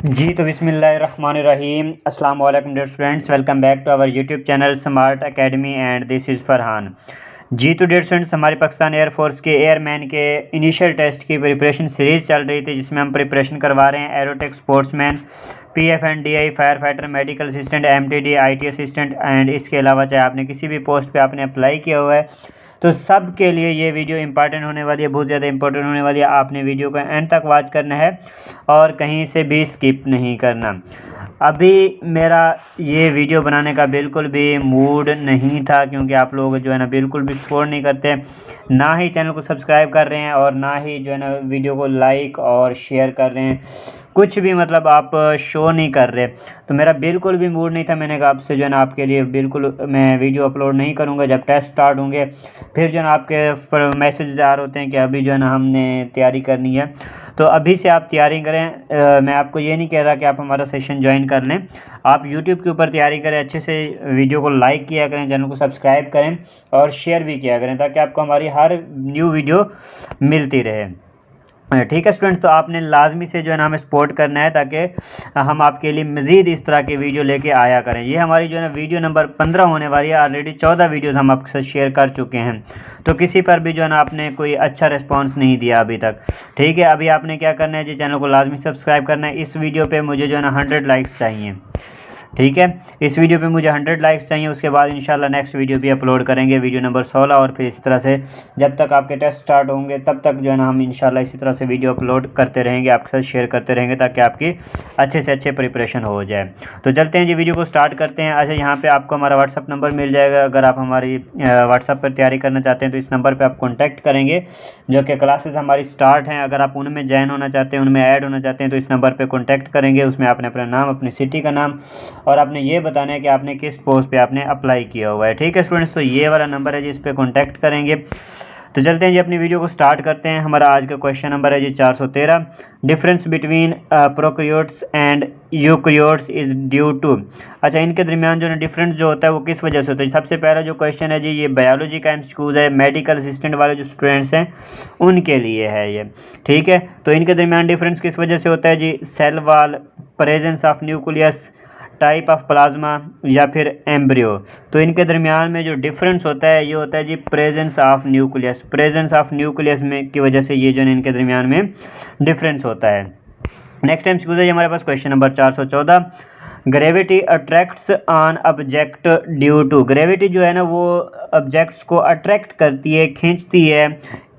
जी तो बिस्मिल्लाहिर्रहमानिर्रहीम अस्सलाम वालेकुम dear students, welcome back to our YouTube channel smart academy and this is Farhan. जी तो डियर स्टूडेंट्स, हमारे पाकिस्तान एयरफोर्स के एयरमैन के इनिशियल टेस्ट की प्रिपरेशन सीरीज़ चल रही थी, जिसमें हम प्रिपरेशन करवा रहे हैं aerotech sportsman, PFNDI, fire fighter, medical assistant, MTD, IT assistant and इसके अलावा चाहे आपने किसी भी पोस्ट पे आपने अप्लाई किया हुआ है तो सब के लिए ये वीडियो इंपॉर्टेंट होने वाली है, बहुत ज़्यादा इंपॉर्टेंट होने वाली है। आपने वीडियो को एंड तक वॉच करना है और कहीं से भी स्किप नहीं करना। अभी मेरा ये वीडियो बनाने का बिल्कुल भी मूड नहीं था, क्योंकि आप लोग जो है ना बिल्कुल भी सपोर्ट नहीं करते, ना ही चैनल को सब्सक्राइब कर रहे हैं और ना ही जो है ना वीडियो को लाइक और शेयर कर रहे हैं, कुछ भी मतलब आप शो नहीं कर रहे। तो मेरा बिल्कुल भी मूड नहीं था, मैंने कहा आपसे जो है ना आपके लिए बिल्कुल मैं वीडियो अपलोड नहीं करूँगा। जब टेस्ट स्टार्ट होंगे फिर जो है ना आपके मैसेज आ रहे होते हैं कि अभी जो है ना हमने तैयारी करनी है, तो अभी से आप तैयारी करें। मैं आपको ये नहीं कह रहा कि आप हमारा सेशन ज्वाइन कर लें, आप यूट्यूब के ऊपर तैयारी करें, अच्छे से वीडियो को लाइक किया करें, चैनल को सब्सक्राइब करें और शेयर भी किया करें, ताकि आपको हमारी हर न्यू वीडियो मिलती रहे। ठीक है स्टूडेंट्स, तो आपने लाजमी से जो है ना हमें सपोर्ट करना है, ताकि हम आपके लिए मज़ीद इस तरह की वीडियो लेके आया करें। ये हमारी जो है ना वीडियो नंबर 15 होने वाली है। ऑलरेडी 14 वीडियोस हम आपके साथ शेयर कर चुके हैं, तो किसी पर भी जो है ना आपने कोई अच्छा रिस्पांस नहीं दिया अभी तक। ठीक है, अभी आपने क्या करना है जी, चैनल को लाजमी सब्सक्राइब करना है। इस वीडियो पर मुझे जो है ना 100 लाइक्स चाहिए। ठीक है, इस वीडियो पे मुझे 100 लाइक्स चाहिए, उसके बाद इंशाल्लाह नेक्स्ट वीडियो भी अपलोड करेंगे, वीडियो नंबर 16। और फिर इस तरह से जब तक आपके टेस्ट स्टार्ट होंगे तब तक जो है ना हम इंशाल्लाह इसी तरह से वीडियो अपलोड करते रहेंगे, आपके साथ शेयर करते रहेंगे, ताकि आपकी अच्छे से अच्छे प्रिपरेशन हो जाए। तो चलते हैं जी, वीडियो को स्टार्ट करते हैं। अच्छा, यहाँ पर आपको हमारा व्हाट्सअप नंबर मिल जाएगा। अगर आप हमारी व्हाट्सअप पर तैयारी करना चाहते हैं तो इस नंबर पर आप कॉन्टैक्ट करेंगे, जो कि क्लासेस हमारी स्टार्ट हैं। अगर आप उनमें ज्वाइन होना चाहते हैं, उनमें ऐड होना चाहते हैं, तो इस नंबर पर कॉन्टैक्ट करेंगे। उसमें आपने अपना नाम, अपनी सिटी का नाम और आपने ये बताना है कि आपने किस पोस्ट पे आपने अप्लाई किया हुआ है। ठीक है स्टूडेंट्स, तो ये वाला नंबर है जी, इस पर कॉन्टैक्ट करेंगे। तो चलते हैं जी, अपनी वीडियो को स्टार्ट करते हैं। हमारा आज का क्वेश्चन नंबर है जी 413, difference between prokaryotes and eukaryotes is due to. अच्छा, इनके दरमियान जो है डिफरेंस जो होता है वो किस वजह से होता है। सबसे पहला जो क्वेश्चन है जी, ये बायोलॉजी का एमसीक्यूज है, मेडिकल असिस्टेंट वाले जो स्टूडेंट्स हैं उनके लिए है ये। ठीक है, तो इनके दरमियान डिफरेंस किस वजह से होता है जी, cell wall, presence of nucleus, type of plasma या फिर एम्ब्रियो। तो इनके दरमियान में जो डिफरेंस होता है ये होता है जी presence of nucleus. Presence of nucleus में की वजह से ये जो है इनके दरमियान में डिफरेंस होता है। नेक्स्ट टाइम है हमारे पास question number 414, gravity attracts on object due to. Gravity जो है ना वो ऑब्जेक्ट्स को अट्रैक्ट करती है, खींचती है,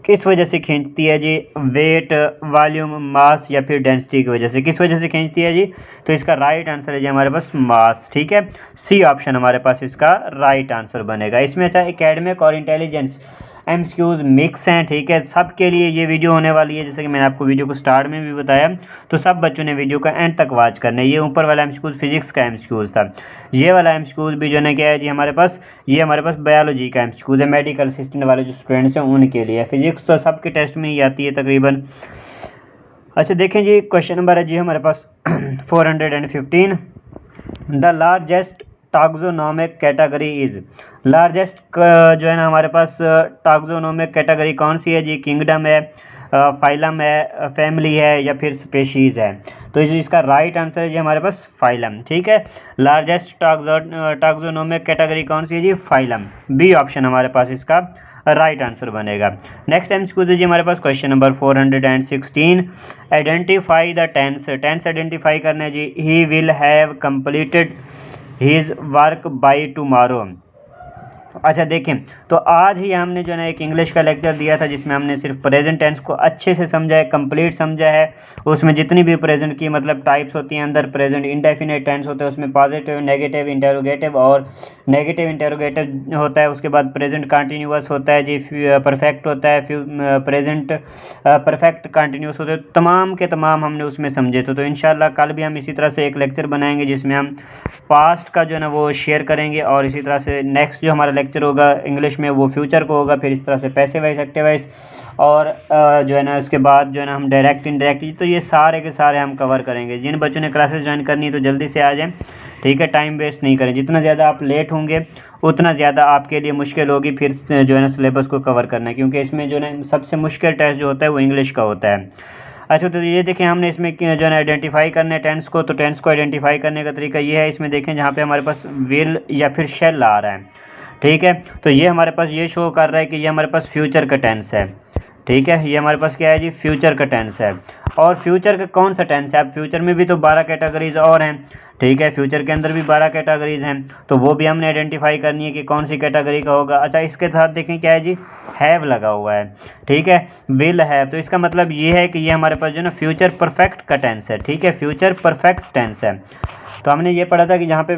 किस वजह से खींचती है जी, वेट, वॉल्यूम, मास या फिर डेंसिटी की वजह से। किस वजह से खींचती है जी, तो इसका राइट आंसर है जी हमारे पास मास। ठीक है, सी ऑप्शन हमारे पास इसका राइट आंसर बनेगा। इसमें अच्छा एकेडमिक और इंटेलिजेंस एमसीक्यूज मिक्स हैं। ठीक है, सब के लिए ये वीडियो होने वाली है, जैसे कि मैंने आपको वीडियो को स्टार्ट में भी बताया, तो सब बच्चों ने वीडियो का एंड तक वॉच करना है। ये ऊपर वाला एमसीक्यूज फिजिक्स का एमसीक्यूज था, ये वाला एमसीक्यूज भी जो है क्या है जी हमारे पास, ये हमारे पास बायोलॉजी का एमसीक्यूज है, मेडिकल असिस्टेंट वाले जो स्टूडेंट्स हैं उनके लिए। फिजिक्स तो सबके टेस्ट में ही आती है तकरीबन। अच्छा देखें जी, क्वेश्चन नंबर है जी हमारे पास 415, the largest taxonomic category is. Largest जो है ना हमारे पास टाक्सोनोमिक कैटेगरी कौन सी है जी, किंगडम है, फाइलम है, फैमिली है या फिर स्पेशीज़ है। तो इसका राइट आंसर है जी हमारे पास फाइलम। ठीक है, लार्जेस्ट टाक्सोनोमिक कैटेगरी कौन सी है जी, फाइलम। बी ऑप्शन हमारे पास इसका राइट आंसर बनेगा। नेक्स्ट टाइम जी हमारे पास question number 416, identify the tense. Tense identify करना है जी, he will have completed his work by tomorrow. अच्छा देखें, तो आज ही हमने जो है ना एक इंग्लिश का लेक्चर दिया था, जिसमें हमने सिर्फ प्रेजेंट टेंस को अच्छे से समझा है, कंप्लीट समझा है। उसमें जितनी भी प्रेजेंट की मतलब टाइप्स होती हैं, अंदर प्रेजेंट इंडेफिनिट टेंस होता है, उसमें पॉजिटिव, नेगेटिव, इंटेरोगेटिव और नेगेटिव इंटेरोगेटिव होता है। उसके बाद प्रेजेंट कंटिन्यूअस होता है जी, परफेक्ट होता है, प्रेजेंट परफेक्ट कंटिन्यूअस होता है। तमाम के तमाम हमने उसमें समझे थे। तो इंशाल्लाह कल भी हम इसी तरह से एक लेक्चर बनाएंगे, जिसमें हम पास्ट का जो है ना वो शेयर करेंगे, और इसी तरह से नेक्स्ट जो हमारा लेक्चर होगा इंग्लिश में वो फ्यूचर को होगा। फिर इस तरह से पैसिव वॉइस, एक्टिव वॉइस और जो है ना उसके बाद जो है ना हम डायरेक्ट इनडायरेक्ट, तो ये सारे के सारे हम कवर करेंगे। जिन बच्चों ने क्लासेस ज्वाइन करनी है तो जल्दी से आ जाएं। ठीक है, टाइम वेस्ट नहीं करें। जितना ज़्यादा आप लेट होंगे उतना ज़्यादा आपके लिए मुश्किल होगी फिर जो है ना सिलेबस को कवर करना है, क्योंकि इसमें जो है ना सबसे मुश्किल टेस्ट जो होता है वो इंग्लिश का होता है। अच्छा, तो ये देखें हमने इसमें जो है आइडेंटिफाई करने टेंस को, तो टेंस को आइडेंटिफाई करने का तरीका ये है, इसमें देखें जहाँ पे हमारे पास विल या फिर शेल आ रहा है, ठीक है, तो ये हमारे पास ये शो कर रहा है कि ये हमारे पास फ्यूचर का टेंस है, ठीक है, ये हमारे पास क्या है जी, फ्यूचर का टेंस है। और फ्यूचर का कौन सा टेंस है, अब फ्यूचर में भी तो 12 कैटेगरीज और हैं, ठीक है, फ्यूचर के अंदर भी 12 कैटेगरीज हैं, तो वो भी हमने आइडेंटिफाई करनी है कि कौन सी कैटेगरी का होगा। अच्छा, इसके साथ देखें क्या है जी, हैव लगा हुआ है, ठीक है, विल हैव, तो इसका मतलब ये है कि ये हमारे पास जो है ना फ्यूचर परफेक्ट का टेंस है, ठीक है, फ्यूचर परफेक्ट टेंस है। तो हमने ये पढ़ा था कि जहाँ पे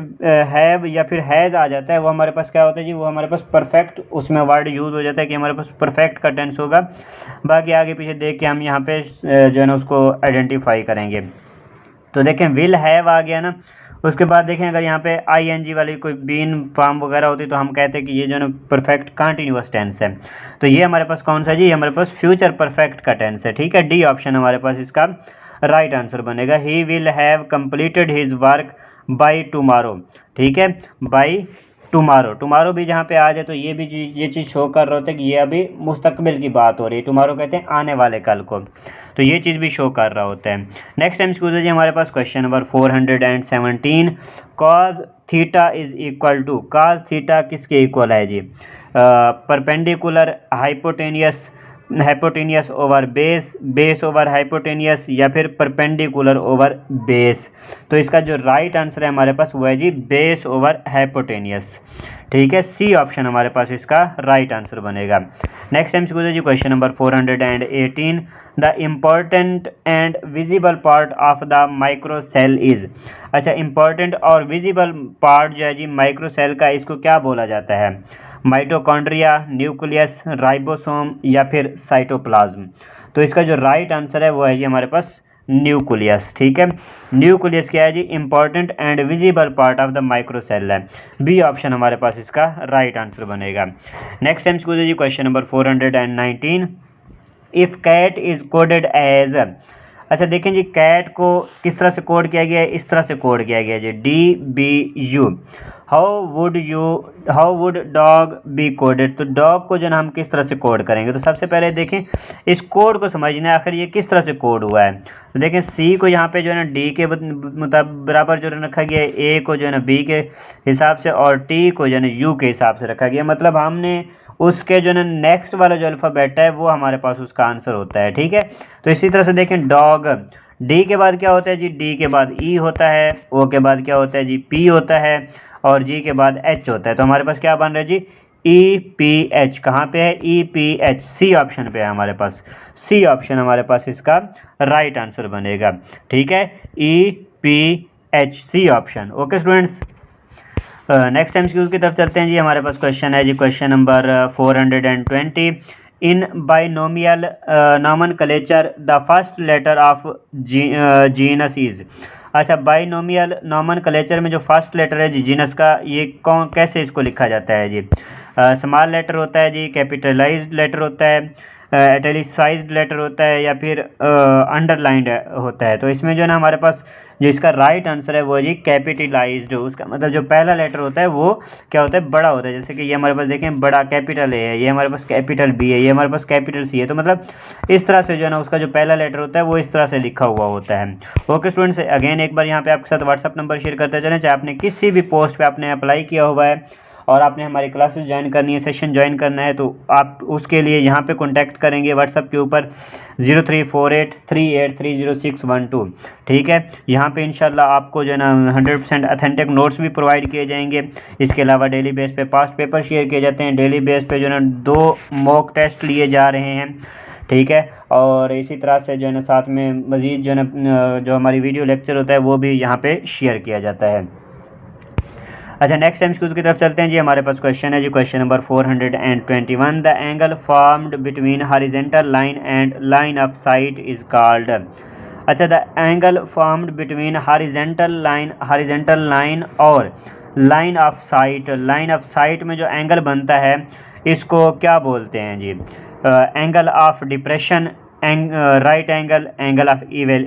हैव या फिर हैज़ आ जाता है वो हमारे पास क्या होता है जी, वो हमारे पास परफेक्ट, उसमें वर्ड यूज़ हो जाता है कि हमारे पास परफेक्ट का टेंस होगा। बाकी आगे पीछे देख के हम यहाँ पे जो है ना उसको आइडेंटिफाई करेंगे। तो देखें विल हैव आ गया ना, उसके बाद देखें अगर यहाँ पे ING वाली कोई बीन फॉर्म वगैरह होती तो हम कहते हैं कि ये जो है ना परफेक्ट कंटिन्यूअस टेंस है। तो ये हमारे पास कौन सा जी, हमारे पास फ्यूचर परफेक्ट का टेंस है, ठीक है, डी ऑप्शन हमारे पास इसका राइट आंसर बनेगा। ही will have completed his work by tomorrow, ठीक है, बाय टुमारो, टुमारो भी जहाँ पे आ जाए तो ये भी ये चीज़ शो कर रहा होता है कि ये अभी मुस्तकबिल की बात हो रही है, टुमारो कहते हैं आने वाले कल को, तो ये चीज़ भी शो कर रहा होता है। नेक्स्ट टाइम स्कूल जी हमारे पास question number 417, cos theta is equal to, cos theta किसके इक्वल है जी, perpendicular, hypotenuse, hypotenuse over base, base over hypotenuse, या फिर परपेंडिकुलर ओवर बेस। तो इसका जो राइट आंसर है हमारे पास वो है जी बेस ओवर हाइपोटेनियस, ठीक है, सी ऑप्शन हमारे पास इसका राइट आंसर बनेगा। नेक्स्ट टाइम स्कूल जी question number 418, the important and visible part of the microcell is. अच्छा, इम्पॉर्टेंट और विजिबल पार्ट जो है जी माइक्रोसेल का, इसको क्या बोला जाता है, माइटोकॉन्ड्रिया, न्यूक्लियस, राइबोसोम, या फिर साइटोप्लाज्म। तो इसका जो राइट आंसर है वो है जी हमारे पास न्यूक्लियस, ठीक है, न्यूक्लियस क्या है जी, important and visible part of the microcell है, बी ऑप्शन हमारे पास इसका राइट आंसर बनेगा। नेक्स्ट टाइम स्कूल जी question number 419, if cat is coded as. अच्छा देखें जी, कैट को किस तरह से कोड किया गया है, इस तरह से कोड किया गया है जी, DBU। How would dog be coded, तो डॉग को जो है हम किस तरह से कोड करेंगे, तो सबसे पहले देखें इस कोड को समझना है आखिर ये किस तरह से कोड हुआ है। तो देखें सी को यहाँ पे जो है ना डी के बराबर जो है रखा गया है, ए को जो है ना बी के हिसाब से, और टी को जो है ना यू के हिसाब से रखा गया, मतलब हमने उसके जो है ना नेक्स्ट वाला जो अल्फ़ाबेट है वो हमारे पास उसका आंसर होता है, ठीक है। तो इसी तरह से देखें डॉग, डी के बाद क्या होता है जी, डी के बाद ई होता है, ओ के बाद क्या होता है जी, पी होता है, और जी के बाद एच होता है। तो हमारे पास क्या बन रहा है जी, EPH, कहाँ पे है, EPH, सी ऑप्शन पे है हमारे पास, सी ऑप्शन हमारे पास इसका राइट आंसर बनेगा, ठीक है, EPH, C option. Okay students, next time school की तरफ चलते हैं जी। हमारे पास क्वेश्चन है जी question number 420, in binomial nomenclature the first letter of genus is. अच्छा, बाइनोमियल नॉमेनक्लेचर में जो फर्स्ट लेटर है जी जीनस का, ये कौन कैसे इसको लिखा जाता है जी, स्मॉल लेटर होता है जी, कैपिटलाइज्ड लेटर होता है, इटैलिसाइज्ड लेटर होता है, या फिर अंडरलाइंड होता है। तो इसमें जो है ना हमारे पास जो इसका राइट आंसर है वो है जी कैपिटलाइज्ड। उसका मतलब जो पहला लेटर होता है वो क्या होता है, बड़ा होता है, जैसे कि ये हमारे पास देखें बड़ा कैपिटल ए है, ये हमारे पास कैपिटल बी है, ये हमारे पास कैपिटल सी है। तो मतलब इस तरह से जो है ना उसका जो पहला लेटर होता है वो इस तरह से लिखा हुआ होता है। ओके स्टूडेंट्स, अगेन एक बार यहाँ पे आपके साथ व्हाट्सअप नंबर शेयर करते चलें, चाहे आपने किसी भी पोस्ट पे आपने अप्लाई किया हुआ है और आपने हमारी क्लासेस ज्वाइन करनी है, सेशन ज्वाइन करना है, तो आप उसके लिए यहाँ पे कॉन्टैक्ट करेंगे व्हाट्सअप के ऊपर 034838306112, ठीक है। यहाँ पे इंशाल्लाह आपको जो है ना 100% अथेंटिक नोट्स भी प्रोवाइड किए जाएंगे। इसके अलावा डेली बेस पे पास्ट पेपर शेयर किए जाते हैं, डेली बेस पे जो है ना 2 मॉक टेस्ट लिए जा रहे हैं, ठीक है। और इसी तरह से जो है ना साथ में मज़ीद जो है ना जो हमारी वीडियो लेक्चर होता है वो भी यहाँ पे शेयर किया जाता है। अच्छा, नेक्स्ट टाइम स्कूल की तरफ चलते हैं जी। हमारे पास क्वेश्चन है जी question number 421, the angle formed between horizontal line and line of sight is called. अच्छा, the angle formed between horizontal line और line of sight, line of sight में जो एंगल बनता है इसको क्या बोलते हैं जी, angle of depression, right angle, angle of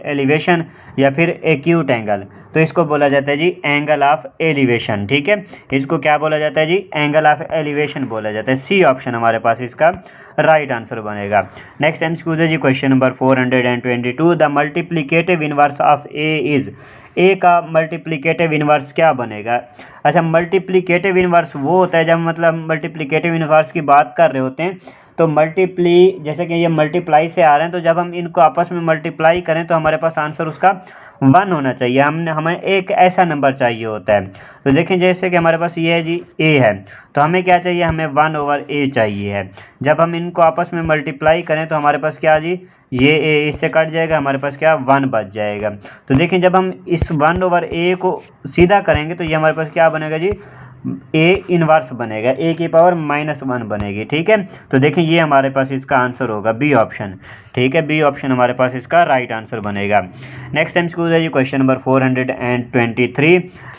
elevation, या फिर एक्यूट एंगल। तो तो इसको बोला जाता है जी एंगल ऑफ एलिवेशन। ठीक है, इसको क्या बोला जाता है जी, एंगल ऑफ एलिवेशन बोला जाता है। सी ऑप्शन हमारे पास इसका राइट आंसर बनेगा। नेक्स्ट एमसीक्यू है जी question number 422, the multiplicative inverse of A is, A का मल्टीप्लिकेटिव इनवर्स क्या बनेगा। अच्छा, मल्टीप्लिकेटिव इनवर्स वो होता है जब मतलब मल्टीप्लिकेटिव इनवर्स की बात कर रहे होते हैं तो मल्टीप्ली, जैसे कि ये मल्टीप्लाई से आ रहे हैं, तो जब हम इनको आपस में मल्टीप्लाई करें तो हमारे पास आंसर उसका 1 होना चाहिए। हमें एक ऐसा नंबर चाहिए होता है। तो देखें जैसे कि हमारे पास ये है जी ए है, तो हमें क्या चाहिए, हमें 1/a चाहिए है। जब हम इनको आपस में मल्टीप्लाई करें तो हमारे पास क्या जी, ये ए इससे कट जाएगा, हमारे पास क्या 1 बच जाएगा। तो देखें जब हम इस 1/a को सीधा करेंगे तो ये हमारे पास क्या बनेगा जी, ए इनवर्स बनेगा, ए की पावर -1 बनेगी। ठीक है, तो देखें ये हमारे पास इसका आंसर होगा बी ऑप्शन। ठीक है, बी ऑप्शन हमारे पास इसका राइट आंसर बनेगा। नेक्स्ट एमसीक्यू है जी question number 423,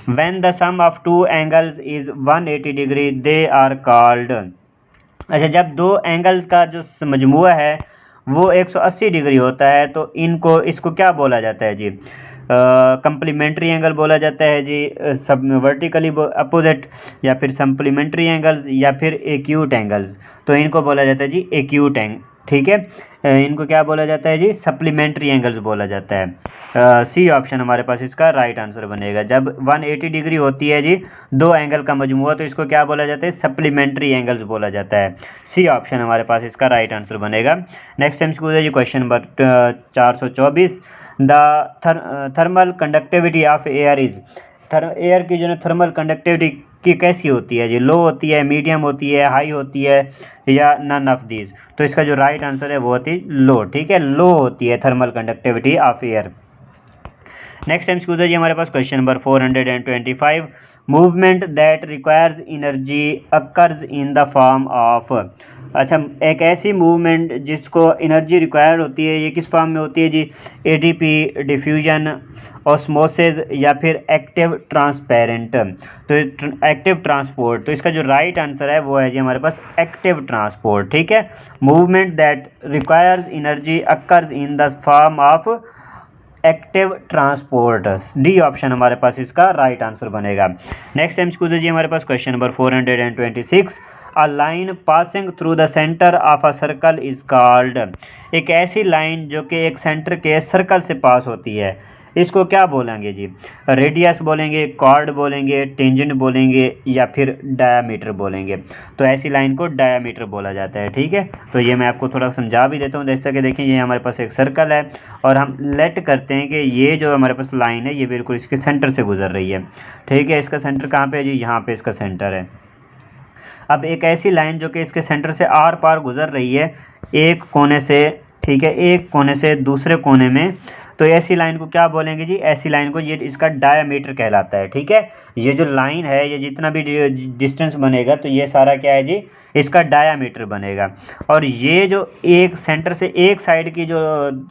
when the sum of two angles is 180 degree they are called. अच्छा, जब दो एंगल्स का जो मजमुआ है वो 180 डिग्री होता है तो इसको क्या बोला जाता है जी, कंप्लीमेंट्री एंगल बोला जाता है जी, सब वर्टिकली अपोजिट, या फिर सप्लीमेंट्री एंगल्स, या फिर एक्यूट एंगल्स। तो इनको बोला जाता है जी एक्यूट एंगल। ठीक है, इनको क्या बोला जाता है जी, सप्लीमेंट्री एंगल्स बोला जाता है। सी ऑप्शन हमारे पास इसका राइट आंसर बनेगा। जब 180 डिग्री होती है जी दो एंगल का मजमुआ तो इसको क्या बोला जाता है, सप्लीमेंट्री एंगल्स बोला जाता है। सी ऑप्शन हमारे पास इसका राइट आंसर बनेगा। नेक्स्ट एमसीक्यू है जी question number 424, the thermal conductivity of air is, air की जो है थर्मल कंडक्टिविटी की कैसी होती है जी, लो होती है, मीडियम होती है, हाई होती है, या नन ऑफ दीज। तो इसका जो राइट आंसर है वो होती है लो। ठीक है, लो होती है thermal conductivity of air. Next MCQ है जी हमारे पास question number 425, movement that requires energy occurs in the form of. अच्छा, एक ऐसी मूवमेंट जिसको एनर्जी रिक्वायर होती है, ये किस फॉर्म में होती है जी, एटीपी, डिफ्यूजन, ऑस्मोसिस, या फिर एक्टिव ट्रांसपेरेंट। तो एक्टिव ट्रांसपोर्ट, तो इसका जो राइट आंसर है वो है जी हमारे पास एक्टिव ट्रांसपोर्ट। ठीक है, movement that requires energy occurs in the form of active transport. D option हमारे पास इसका राइट आंसर बनेगा। नेक्स्ट एमसीक्यू जी हमारे पास question number 426, a line passing through the centre of a circle is called. एक ऐसी लाइन जो कि एक सेंटर के सर्कल से पास होती है, इसको क्या बोलेंगे जी, रेडियस बोलेंगे, कॉर्ड बोलेंगे, टेंजेंट बोलेंगे, या फिर डायामीटर बोलेंगे। तो ऐसी लाइन को डायामीटर बोला जाता है। ठीक है, तो ये मैं आपको थोड़ा समझा भी देता हूँ। जैसा कि देखिए ये हमारे पास एक सर्कल है और हम लेट करते हैं कि ये जो हमारे पास लाइन है ये बिल्कुल इसके सेंटर से गुजर रही है। ठीक है, इसका सेंटर कहाँ पे है जी, यहाँ पे इसका सेंटर है। अब एक ऐसी लाइन जो कि इसके सेंटर से आर पार गुजर रही है एक कोने से, ठीक है, एक कोने से दूसरे कोने में, तो ऐसी लाइन को क्या बोलेंगे जी, ऐसी लाइन को, ये इसका डायामीटर कहलाता है। ठीक है, ये जो लाइन है ये जितना भी डिस्टेंस बनेगा तो ये सारा क्या है जी, इसका डायामीटर बनेगा। और ये जो एक सेंटर से एक साइड की जो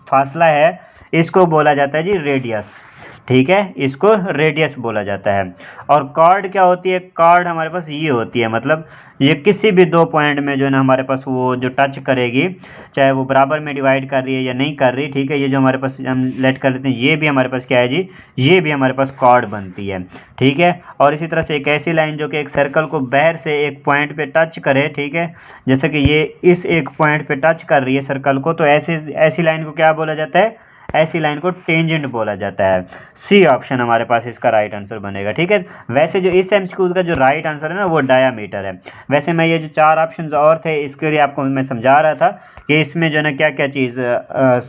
फासला है इसको बोला जाता है जी रेडियस। ठीक है, इसको रेडियस बोला जाता है। और कॉर्ड क्या होती है, कॉर्ड हमारे पास ये होती है, मतलब ये किसी भी दो पॉइंट में जो है ना हमारे पास वो जो टच करेगी, चाहे वो बराबर में डिवाइड कर रही है या नहीं कर रही। ठीक है, ये जो हमारे पास हम लेट कर लेते हैं ये भी हमारे पास क्या है जी, ये भी हमारे पास कॉर्ड बनती है। ठीक है, और इसी तरह से एक ऐसी लाइन जो कि एक सर्कल को बाहर से एक पॉइंट पे टच करे, ठीक है, जैसे कि ये इस एक पॉइंट पे टच कर रही है सर्कल को, तो ऐसी लाइन को क्या बोला जाता है, ऐसी लाइन को टेंजेंट बोला जाता है। सी ऑप्शन हमारे पास इसका राइट आंसर बनेगा। ठीक है, वैसे जो इस एमसीक्यू का जो राइट आंसर है ना वो डायामीटर है। वैसे मैं ये जो 4 ऑप्शंस और थे इसके लिए आपको मैं समझा रहा था कि इसमें जो है ना क्या क्या चीज़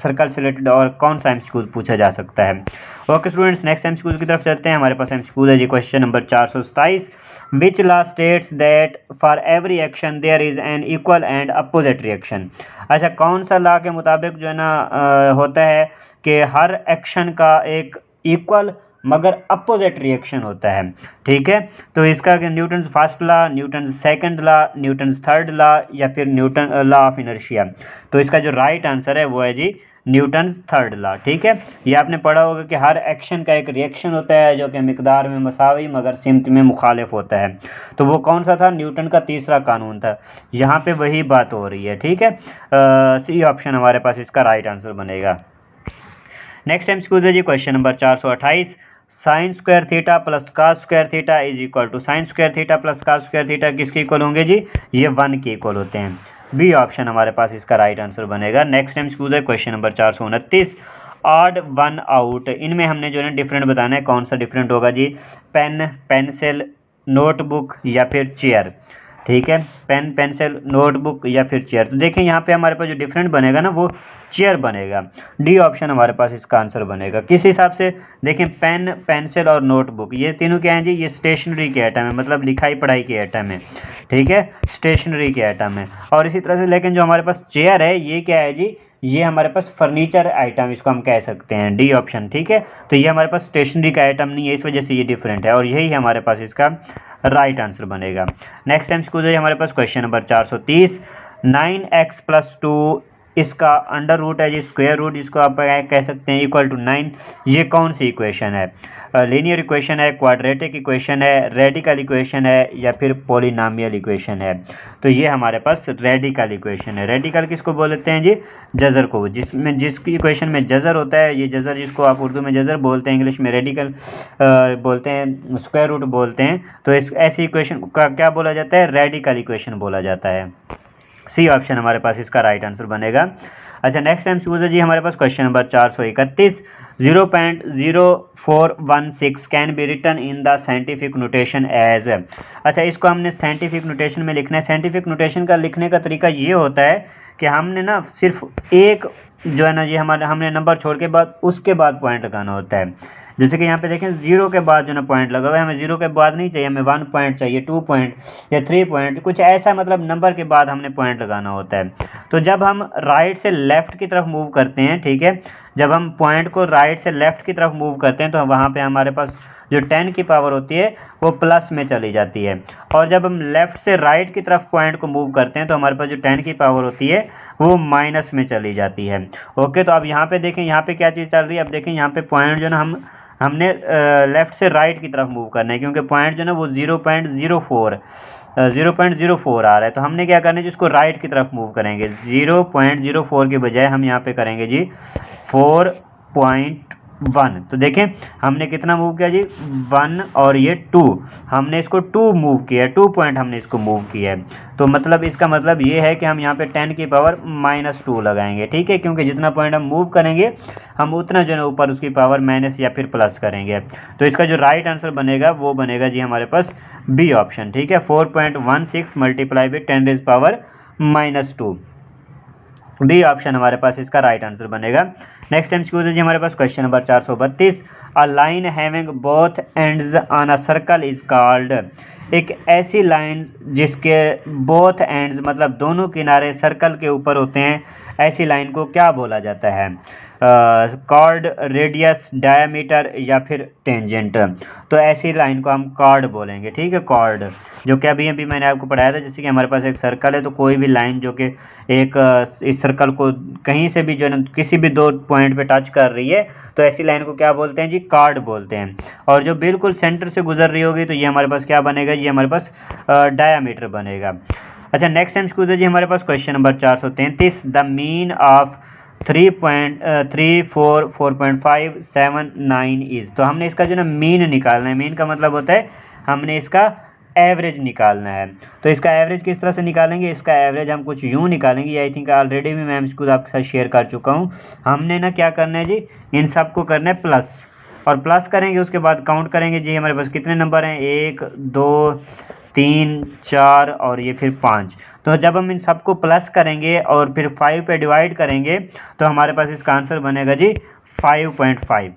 सर्कल से रिलेटेड और कौन सा एमसीक्यू पूछा जा सकता है। ओके स्टूडेंट्स, नेक्स्ट एमसीक्यू की तरफ चलते हैं। हमारे पास एमसीक्यू है जी question number 427, which law states that for every action there is an equal and opposite reaction. अच्छा, कौन सा लॉ के मुताबिक जो है ना होता है कि हर एक्शन का एक इक्वल मगर अपोजिट रिएक्शन होता है। ठीक है, तो इसका Newton first law, Newton second law, Newton third law, या फिर न्यूटन लॉ ऑफ इनर्शिया। तो इसका जो राइट आंसर है वो है जी न्यूटन थर्ड लॉ। ठीक है, ये आपने पढ़ा होगा कि हर एक्शन का एक रिएक्शन होता है जो कि मिकदार में मसावी मगर सिमत में मुखालिफ होता है। तो वो कौन सा था, न्यूटन का तीसरा कानून था। यहाँ पे वही बात हो रही है। ठीक है, सी ऑप्शन हमारे पास इसका राइट आंसर बनेगा। नेक्स्ट एमसीक्यू है जी question number 428, sine square theta plus cos square theta is equal to sine square theta plus cos square theta किसके इक्वल होंगे जी, ये 1 के इक्वल होते हैं। बी ऑप्शन हमारे पास इसका राइट आंसर बनेगा। नेक्स्ट टाइम स्कूल है question number 429, odd one out. इनमें हमने जो है डिफरेंट बताना है, कौन सा डिफरेंट होगा जी, पेन, पेंसिल, नोटबुक या फिर चेयर। ठीक है, पेन, पेंसिल, नोटबुक या फिर चेयर। तो देखें यहाँ पे हमारे पास जो डिफरेंट बनेगा ना वो चेयर बनेगा। डी ऑप्शन हमारे पास इसका आंसर बनेगा। किस हिसाब से, देखें पेन, पेंसिल और नोटबुक ये तीनों क्या हैं जी, ये स्टेशनरी के आइटम है, मतलब लिखाई पढ़ाई के आइटम है। ठीक है, स्टेशनरी के आइटम है। और इसी तरह से लेकिन जो हमारे पास चेयर है ये क्या है जी, ये हमारे पास फर्नीचर आइटम इसको हम कह सकते हैं। D option. ठीक है, तो ये हमारे पास स्टेशनरी का आइटम नहीं है, इस वजह से ये डिफरेंट है और यही हमारे पास इसका राइट आंसर बनेगा। नेक्स्ट टाइम स्कूल हमारे पास क्वेश्चन नंबर 430, 9x प्लस 2 इसका अंडर रूट है जी, स्क्वायर रूट जिसको आप कह सकते हैं इक्वल टू 9। ये कौन सी इक्वेशन है, लीनियर इक्वेशन है, क्वाड्रेटिक इक्वेशन है, रेडिकल इक्वेशन है या फिर पॉलिनॉमियल इक्वेशन है। तो ये हमारे पास रेडिकल इक्वेशन है। रेडिकल किसको बोलते हैं जी, जजर को, जिसमें जिसकी इक्वेशन में जजर होता है, ये जजर जिसको आप उर्दू में जजर बोलते हैं, इंग्लिश में रेडिकल बोलते हैं, स्क्वायर रूट बोलते हैं। तो इस ऐसी इक्वेशन का क्या बोला जाता है, रेडिकल इक्वेशन बोला जाता है। सी ऑप्शन हमारे पास इसका राइट आंसर बनेगा। अच्छा, नेक्स्ट टाइम यूजर जी हमारे पास question number 431, 0.0416 can be written in the scientific notation as. अच्छा, इसको हमने साइंटिफिक नोटेशन में लिखना है। साइंटिफिक नोटेशन का लिखने का तरीका ये होता है कि हमने ना सिर्फ एक जो है ना ये हमने नंबर छोड़ के बाद उसके बाद पॉइंट लगाना होता है। जैसे कि यहाँ पे देखें, जीरो के बाद जो ना पॉइंट लगा हुआ है, हमें जीरो के बाद नहीं चाहिए, हमें 1 पॉइंट चाहिए, 2 पॉइंट या 3 पॉइंट, कुछ ऐसा मतलब नंबर के बाद हमने पॉइंट लगाना होता है। तो जब हम राइट से लेफ्ट की तरफ मूव करते हैं, ठीक है, जब हम पॉइंट को राइट से लेफ्ट की तरफ मूव करते हैं तो वहाँ पे हमारे पास जो 10 की पावर होती है वो प्लस में चली जाती है। और जब हम लेफ्ट से राइट की तरफ पॉइंट को मूव करते हैं तो हमारे पास जो 10 की पावर होती है वो माइनस में चली जाती है। ओके, तो अब यहाँ पे देखें, यहाँ पे क्या चीज़ चल रही है, अब देखें यहाँ पे पॉइंट जो ना हमने लेफ्ट से राइट की तरफ मूव करना है, क्योंकि पॉइंट जो ना वो 0.04 आ रहा है। तो हमने क्या करना है जी, इसको राइट की तरफ मूव करेंगे। 0.04 के बजाय हम यहाँ पे करेंगे जी 4.1। तो देखें हमने कितना मूव किया जी, 1 और ये 2, हमने इसको 2 मूव किया है, 2 पॉइंट हमने इसको मूव किया है। तो मतलब इसका मतलब ये है कि हम यहाँ पे 10 की पावर -2 लगाएंगे। ठीक है, क्योंकि जितना पॉइंट हम मूव करेंगे हम उतना जो है ऊपर उसकी पावर माइनस या फिर प्लस करेंगे। तो इसका जो राइट आंसर बनेगा वो बनेगा जी हमारे पास बी ऑप्शन। ठीक है, 4.16 मल्टीप्लाई विद 10⁻⁻²। बी ऑप्शन हमारे पास इसका राइट आंसर बनेगा। नेक्स्ट टाइम स्कूल जी हमारे पास question number 432, a line having both ends on a circle is called. एक ऐसी लाइन जिसके बोथ एंड्स मतलब दोनों किनारे सर्कल के ऊपर होते हैं, ऐसी लाइन को क्या बोला जाता है, कॉर्ड, रेडियस, डायमीटर या फिर टेंजेंट। तो ऐसी लाइन को हम कॉर्ड बोलेंगे। ठीक है, कॉर्ड, जो कि अभी अभी मैंने आपको पढ़ाया था, जैसे कि हमारे पास एक सर्कल है तो कोई भी लाइन जो कि एक इस सर्कल को कहीं से भी जो है किसी भी 2 पॉइंट पे टच कर रही है तो ऐसी लाइन को क्या बोलते हैं जी, कॉर्ड बोलते हैं। और जो बिल्कुल सेंटर से गुजर रही होगी तो ये हमारे पास क्या बनेगा, ये हमारे पास डायामीटर बनेगा। अच्छा, नेक्स्ट टाइम स्कूल जी हमारे पास question number 433, the mean of 3.34.579 is. तो हमने इसका जो ना मीन निकालना है। मीन का मतलब होता है हमने इसका एवरेज निकालना है। तो इसका एवरेज किस तरह से निकालेंगे, इसका एवरेज हम कुछ यूँ निकालेंगे, ये आई थिंक ऑलरेडी भी मैं इसको आपके साथ शेयर कर चुका हूँ। हमने ना क्या करना है जी, इन सबको करना है प्लस, और प्लस करेंगे उसके बाद काउंट करेंगे जी हमारे पास कितने नंबर हैं, 1 2 3 4 और ये फिर 5। तो जब हम इन सबको प्लस करेंगे और फिर 5 पे डिवाइड करेंगे तो हमारे पास इसका आंसर बनेगा जी 5.5।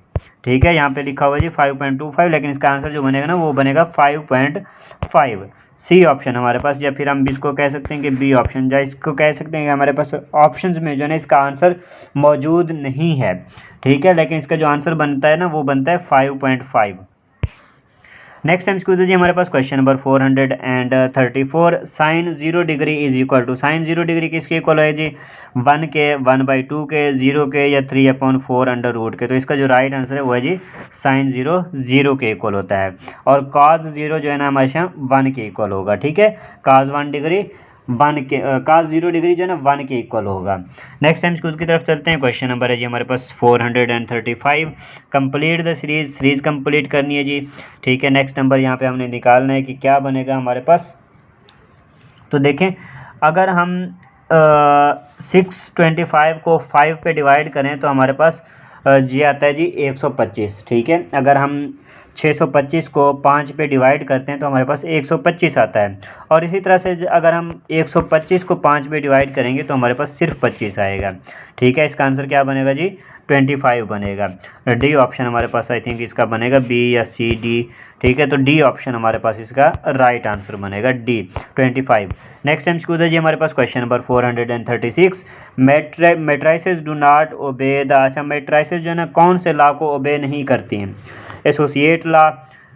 ठीक है, यहाँ पे लिखा हुआ जी 5.25, लेकिन इसका आंसर जो बनेगा ना वो बनेगा 5.5। सी ऑप्शन हमारे पास, या फिर हम इसको कह सकते हैं कि बी ऑप्शन, या इसको कह सकते हैं कि हमारे पास ऑप्शंस में जो है ना इसका आंसर मौजूद नहीं है। ठीक है, लेकिन इसका जो आंसर बनता है ना वो बनता है 5.5। नेक्स्ट टाइम स्कूल जी हमारे पास question number 434, sine 0 degree is equal to, sine 0 degree किसके इक्वल है जी, 1 के, 1/2 के, 0 के या 3/4 अंडर रूट के। तो इसका जो राइट आंसर है वो है जी साइन 0 0 के इक्वल होता है। और कॉज 0 जो है ना हमेशा 1 के इक्वल होगा। ठीक है, कॉज 1 डिग्री cos 0 डिग्री जो है ना 1 के इक्वल होगा। नेक्स्ट टाइम उसकी तरफ चलते हैं। क्वेश्चन नंबर है जी हमारे पास 435। कंप्लीट द सीरीज कंप्लीट करनी है जी, ठीक है। नेक्स्ट नंबर यहाँ पे हमने निकालना है कि क्या बनेगा हमारे पास। तो देखें, अगर हम 625 को 5 पे डिवाइड करें तो हमारे पास जी आता है जी 125, ठीक है। अगर हम 625 को 5 पे डिवाइड करते हैं तो हमारे पास 125 आता है। और इसी तरह से अगर हम 125 को 5 पे डिवाइड करेंगे तो हमारे पास सिर्फ 25 आएगा, ठीक है। इसका आंसर क्या बनेगा जी 25 बनेगा। डी ऑप्शन हमारे पास आई थिंक इसका बनेगा, बी या सी डी, ठीक है। तो डी ऑप्शन हमारे पास इसका राइट आंसर बनेगा, डी 25। नेक्स्ट टाइम स्कूल जी हमारे पास question number 436। Matrices do not obey the, अच्छा मेट्राइसेस जो है ना कौन से लॉ को ओबे नहीं करती हैं। Associate law,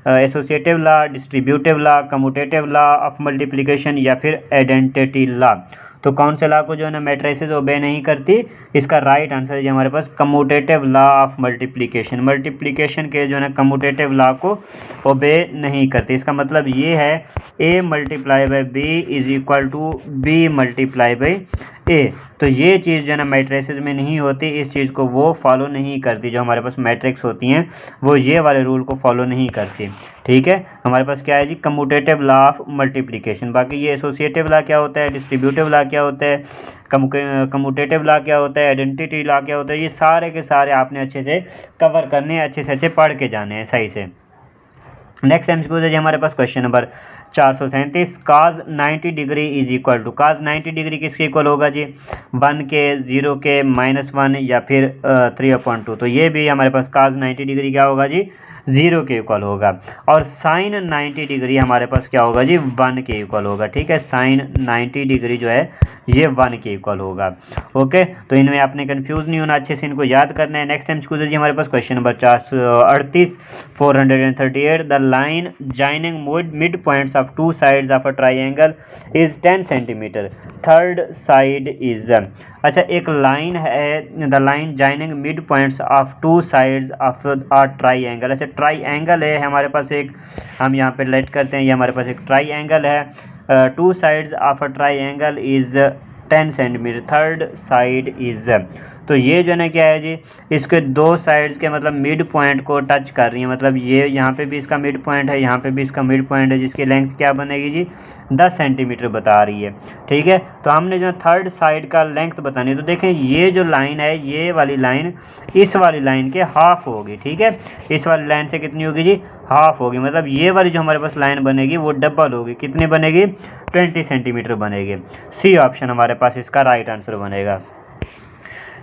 associative law, distributive law, commutative law of multiplication या फिर आइडेंटिटी लॉ। तो कौन से लॉ को जो है ना मैट्रिसेस ओबे नहीं करती, इसका राइट आंसर है हमारे पास commutative law of multiplication. Multiplication के जो है ना कम्यूटेटिव लॉ को ओबे नहीं करती। इसका मतलब ये है a multiply by B is equal to B multiply by A. तो ये चीज़ जो है ना मैट्रिसेस में नहीं होती, इस चीज़ को वो फॉलो नहीं करती। जो हमारे पास मैट्रिक्स होती हैं वो ये वाले रूल को फॉलो नहीं करती, ठीक है। हमारे पास क्या है जी कम्यूटेटिव लॉ ऑफ मल्टीप्लिकेशन। बाकी ये एसोसिएटिव लॉ क्या होता है, डिस्ट्रीब्यूटिव लॉ क्या होता है, कम्यूटेटिव लॉ क्या होता है, आइडेंटिटी लॉ क्या होता है, ये सारे के सारे आपने अच्छे से कवर करने हैं, अच्छे से अच्छे पढ़ के जाने हैं सही से। नेक्स्ट एमसीक्यू है जी हमारे पास question number 437। cos 90 degree is equal to, cos 90 degree किसके इक्वल होगा जी 1 के, 0 के, -1 या फिर 3/2। तो ये भी हमारे पास cos 90 डिग्री क्या होगा जी 0 के इक्वल होगा। और sin 90 डिग्री हमारे पास क्या होगा जी 1 के इक्वल होगा, ठीक है। sin 90 डिग्री जो है ये 1 के इक्वल होगा, ओके। तो इनमें आपने कंफ्यूज नहीं होना, अच्छे से इनको याद करना है। नेक्स्ट टाइम स्कूल जी हमारे पास question number 438 438। The line joining mid points of two sides of a triangle is 10 centimetre, third side is, अच्छा एक लाइन है, the line joining mid points of two sides of a triangle. अच्छा triangle है हमारे पास एक, हम यहाँ पे लेट करते हैं, ये हमारे पास एक ट्राइंगल है। To sides of a triangle is 10 centimetre, third side is. तो ये जो है ना क्या है जी इसके दो साइड्स के मतलब मिड पॉइंट को टच कर रही है, मतलब ये यहाँ पे भी इसका मिड पॉइंट है, यहाँ पे भी इसका मिड पॉइंट है, जिसकी लेंथ क्या बनेगी जी 10 सेंटीमीटर बता रही है, ठीक है। तो हमने जो थर्ड साइड का लेंथ बतानी है, तो देखें ये जो लाइन है ये वाली लाइन इस वाली लाइन के हाफ होगी, ठीक है। इस वाली लाइन से कितनी होगी जी हाफ होगी, मतलब ये वाली जो हमारे पास लाइन बनेगी वो डबल होगी, कितनी बनेगी 20 सेंटीमीटर बनेगी। सी ऑप्शन हमारे पास इसका राइट आंसर बनेगा।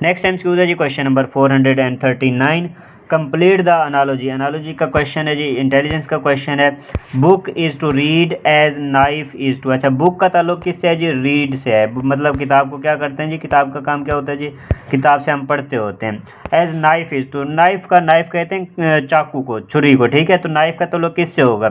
नेक्स्ट टाइम स्कूल है जी question number 439। Complete the analogy, analogy का क्वेश्चन है जी, इंटेलिजेंस का क्वेश्चन है। Book is to read as knife is to, अच्छा बुक का ताल्लुक किससे है जी रीड से है, मतलब किताब को क्या करते हैं जी, किताब का काम क्या होता है जी किताब से हम पढ़ते होते हैं। As knife is to, knife का, नाइफ कहते हैं चाकू को, छुरी को, ठीक है। तो नाइफ का ताल्लुक किससे होगा,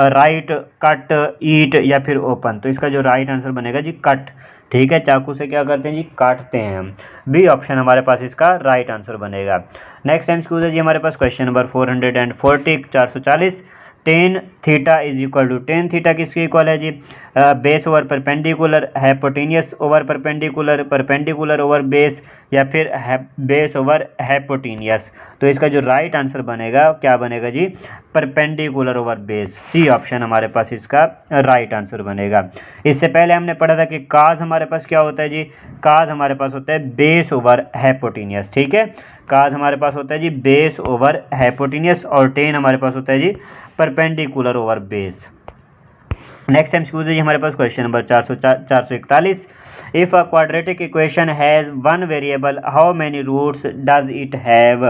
राइट, कट, ईट या फिर ओपन। तो इसका जो राइट आंसर बनेगा जी कट, ठीक है। चाकू से क्या करते हैं जी काटते हैं हम, बी ऑप्शन हमारे पास इसका राइट आंसर बनेगा। नेक्स्ट टाइम स्कूल है जी हमारे पास question number 440 440। Tan theta is equal to, tan theta किसके इक्वल है जी base over perpendicular, hypotenuse over perpendicular, perpendicular over base या फिर बेस ओवर हैपोटेनियस। तो इसका जो राइट आंसर बनेगा क्या बनेगा जी perpendicular over base, C option हमारे पास इसका राइट आंसर बनेगा। इससे पहले हमने पढ़ा था कि काज हमारे पास क्या होता है जी, काज हमारे पास होता है बेस ओवर हैपोटेनियस, ठीक है। काज हमारे पास होता है जी बेस ओवर हैपोटेनियस और टेन हमारे पास होता है जी perpendicular over base. Next time school जी हमारे पास question number 441। If a quadratic equation has one variable how many roots does it have.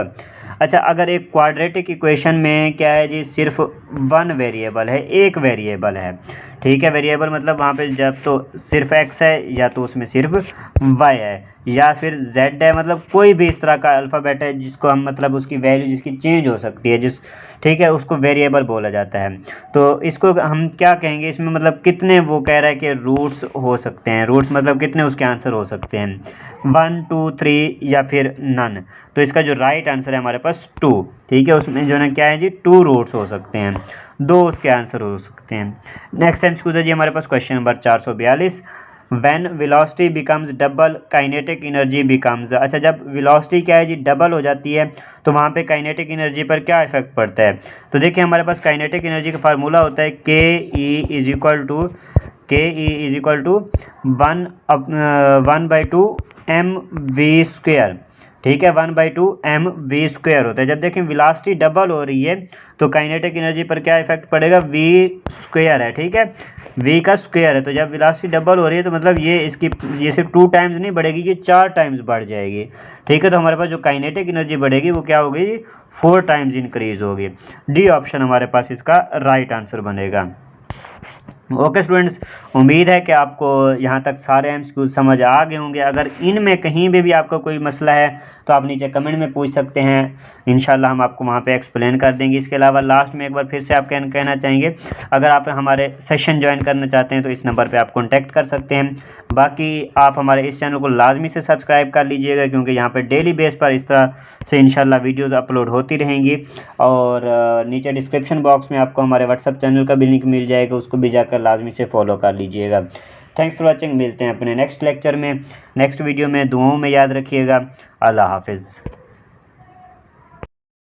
अच्छा अगर एक क्वाड्रेटिक इक्वेशन में क्या है जी सिर्फ वन वेरिएबल है, एक वेरिएबल है, ठीक है। वेरिएबल मतलब वहाँ पे जब तो सिर्फ x है या तो उसमें सिर्फ y है या फिर z है, मतलब कोई भी इस तरह का अल्फ़ाबेट है जिसको हम मतलब उसकी वैल्यू जिसकी चेंज हो सकती है, जिस ठीक है उसको वेरिएबल बोला जाता है। तो इसको हम क्या कहेंगे, इसमें मतलब कितने वो कह रहा है कि रूट्स हो सकते हैं, रूट्स मतलब कितने उसके आंसर हो सकते हैं 1 2 3 या फिर नन। तो इसका जो राइट आंसर है हमारे पास 2, ठीक है। उसमें जो है क्या है जी 2 रूट्स हो सकते हैं, 2 उसके आंसर हो सकते हैं। नेक्स्ट टाइम स्कूल जी हमारे पास question number 442। When velocity becomes double kinetic energy becomes. अच्छा, जब वेलोसिटी क्या है जी डबल हो जाती है तो वहाँ पे काइनेटिक एनर्जी पर क्या इफेक्ट पड़ता है। तो देखिए हमारे पास काइनेटिक एनर्जी का फार्मूला होता है के E is equal to 1/2 mv²। ठीक है, 1/2 mv² होता है। जब देखें वेलोसिटी डबल हो रही है तो काइनेटिक एनर्जी पर क्या इफेक्ट पड़ेगा, v² है। ठीक है, v का स्क्वायर है, तो जब वेलोसिटी डबल हो रही है तो मतलब ये सिर्फ 2 टाइम्स नहीं बढ़ेगी, ये 4 टाइम्स बढ़ जाएगी। ठीक है, तो हमारे पास जो काइनेटिक एनर्जी बढ़ेगी वो क्या होगी, 4 टाइम्स इंक्रीज होगी। डी ऑप्शन हमारे पास इसका राइट आंसर बनेगा। ओके स्टूडेंट्स, उम्मीद है कि आपको यहाँ तक सारे एमसीक्यूज समझ आ गए होंगे। अगर इनमें कहीं भी आपका कोई मसला है तो आप नीचे कमेंट में पूछ सकते हैं, इंशाल्लाह हम आपको वहाँ पे एक्सप्लेन कर देंगे। इसके अलावा लास्ट में एक बार फिर से आप कहना चाहेंगे, अगर आप हमारे सेशन ज्वाइन करना चाहते हैं तो इस नंबर पे आप कॉन्टैक्ट कर सकते हैं। बाकी आप हमारे इस चैनल को लाजमी से सब्सक्राइब कर लीजिएगा, क्योंकि यहाँ पर डेली बेस पर इस तरह से इंशाल्लाह वीडियोस अपलोड होती रहेंगी। और नीचे डिस्क्रिप्शन बॉक्स में आपको हमारे व्हाट्सअप चैनल का भी लिंक मिल जाएगा, उसको भी जाकर लाजमी से फॉलो कर लीजिएगा। थैंक्स फॉर वॉचिंग, मिलते हैं अपने नेक्स्ट लेक्चर में, नेक्स्ट वीडियो में। दुआओं में याद रखिएगा। अल्लाह हाफिज़।